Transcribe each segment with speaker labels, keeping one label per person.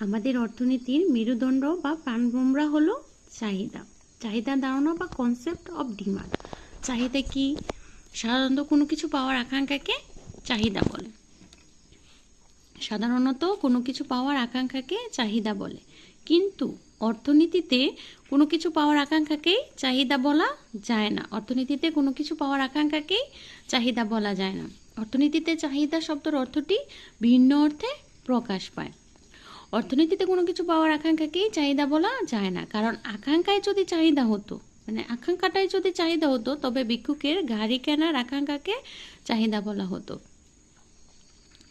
Speaker 1: আমাদের অর্থনীতির মেরুদণ্ড বা প্রাণভোমরা হলো চাহিদা। চাহিদা ধারণা বা কনসেপ্ট অফ ডিমান্ড। চাহিদা কি? সাধারণত কোনো কিছু পাওয়ার আকাঙ্ক্ষাকে চাহিদা বলে। সাধারণত কোনো কিছু পাওয়ার আকাঙ্ক্ষাকে চাহিদা বলে, কিন্তু অর্থনীতিতে কোনো কিছু পাওয়ার আকাঙ্ক্ষাকেই চাহিদা বলা যায় না। অর্থনীতিতে কোনো কিছু পাওয়ার আকাঙ্ক্ষাকেই চাহিদা বলা যায় না। অর্থনীতিতে চাহিদা শব্দের অর্থটি ভিন্ন অর্থে প্রকাশ পায়। অর্থনীতিতে কোনো কিছু পাওয়ার আকাঙ্ক্ষাকেই চাহিদা বলা যায় না, কারণ আকাঙ্ক্ষায় যদি চাহিদা হতো, মানে আকাঙ্ক্ষাটাই যদি চাহিদা হতো, তবে ভিক্ষুকের গাড়ি কেনার আকাঙ্ক্ষাকে চাহিদা বলা হতো।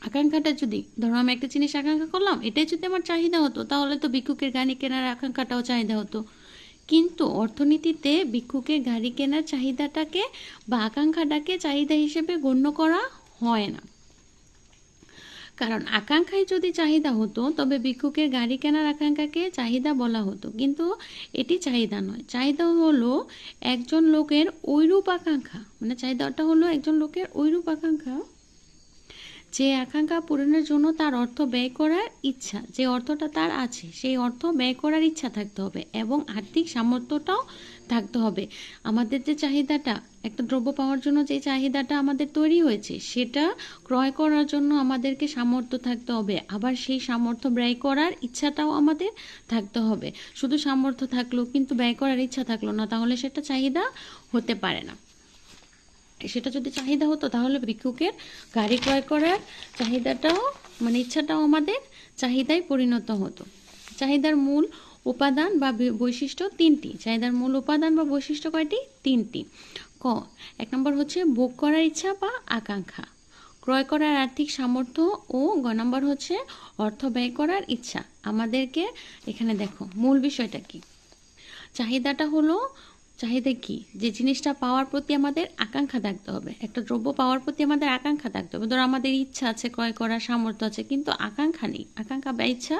Speaker 1: আকাঙ্ক্ষাটা যদি, ধরো আমি একটা জিনিস আকাঙ্ক্ষা করলাম, এটাই যদি আমার চাহিদা হতো, তাহলে তো ভিক্ষুকের গাড়ি কেনার আকাঙ্ক্ষাটাও চাহিদা হতো। কিন্তু অর্থনীতিতে ভিক্ষুকের গাড়ি কেনার চাহিদাটাকে বা আকাঙ্ক্ষাটাকে চাহিদা হিসেবে গণ্য করা হয় না। কারণ আকাঙ্ক্ষায় যদি চাহিদা হতো, তবে ভিক্ষুকের গাড়ি কেনার আকাঙ্ক্ষাকে চাহিদা বলা হতো, কিন্তু এটি চাহিদা নয়। চাহিদা হলো একজন লোকের ঐরূপ আকাঙ্ক্ষা, মানে চাহিদাটা হলো একজন লোকের ঐরূপ আকাঙ্ক্ষা যে আকাঙ্ক্ষা পূরণের জন্য তার অর্থ ব্যয় করার ইচ্ছা, যে অর্থটা তার আছে সেই অর্থ ব্যয় করার ইচ্ছা থাকতে হবে এবং আর্থিক সামর্থ্যটাও থাকতে হবে। আমাদের যে চাহিদাটা, একটা দ্রব্য পাওয়ার জন্য যে চাহিদাটা আমাদের তৈরি হয়েছে, সেটা ক্রয় করার জন্য আমাদেরকে সামর্থ্য থাকতে হবে, আবার সেই সামর্থ্য ব্যয় করার ইচ্ছাটাও আমাদের থাকতে হবে। শুধু সামর্থ্য থাকলো কিন্তু ব্যয় করার ইচ্ছা থাকলো না, তাহলে সেটা চাহিদা হতে পারে না। সেটা যদি চাহিদা হতো, তাহলে ভিক্ষুকের গাড়ি ক্রয় করার চাহিদাটাও, মানে ইচ্ছাটাও আমাদের চাহিদায় পরিণত হতো। চাহিদার মূল উপাদান বা বৈশিষ্ট্য তিনটি। চাহিদার মূল উপাদান বা বৈশিষ্ট্য কয়টি? তিনটি। ক, এক নম্বর হচ্ছে ভোগ করার ইচ্ছা বা আকাঙ্ক্ষা, ক্রয় করার আর্থিক সামর্থ্য, ও গ নম্বর হচ্ছে অর্থ ব্যয় করার ইচ্ছা। আমাদেরকে এখানে দেখো মূল বিষয়টা কি। চাহিদাটা হলো, চাহিদা কি? যে জিনিসটা পাওয়ার প্রতি আমাদের আকাঙ্ক্ষা থাকতে হবে। একটা দ্রব্য পাওয়ার প্রতি আমাদের আকাঙ্ক্ষা থাকতে হবে। ধরো আমাদের ইচ্ছা আছে, ক্রয় করার সামর্থ্য আছে, কিন্তু আকাঙ্ক্ষা নেই, আকাঙ্ক্ষা বা ইচ্ছা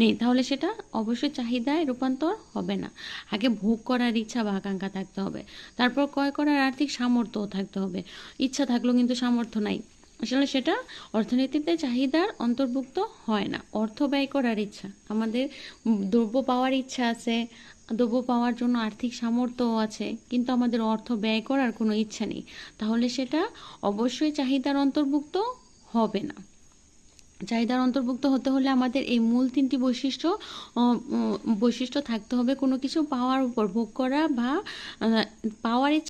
Speaker 1: নেই, তাহলে সেটা অবশ্যই চাহিদায় রূপান্তর হবে না। আগে ভোগ করার ইচ্ছা বা আকাঙ্ক্ষা থাকতে হবে, তারপর ক্রয় করার আর্থিক সামর্থ্যও থাকতে হবে। ইচ্ছা থাকলেও কিন্তু সামর্থ্য নাই, আসলে সেটা অর্থনীতিতে চাহিদার অন্তর্ভুক্ত হয় না। অর্থ ব্যয় করার ইচ্ছা, আমাদের দ্রব্য পাওয়ার ইচ্ছা আছে, দ্রব্য পাওয়ার জন্য আর্থিক সামর্থ্যও আছে, কিন্তু আমাদের অর্থ ব্যয় করার কোনো ইচ্ছা নেই, তাহলে সেটা অবশ্যই চাহিদার অন্তর্ভুক্ত হবে না। চাহিদার অন্তর্ভুক্ত হতে হলে আমাদের এই মূল তিনটি বৈশিষ্ট্য থাকতে হবে। কোনো কিছু পাওয়ার উপর, ভোগ করা বা পাওয়ার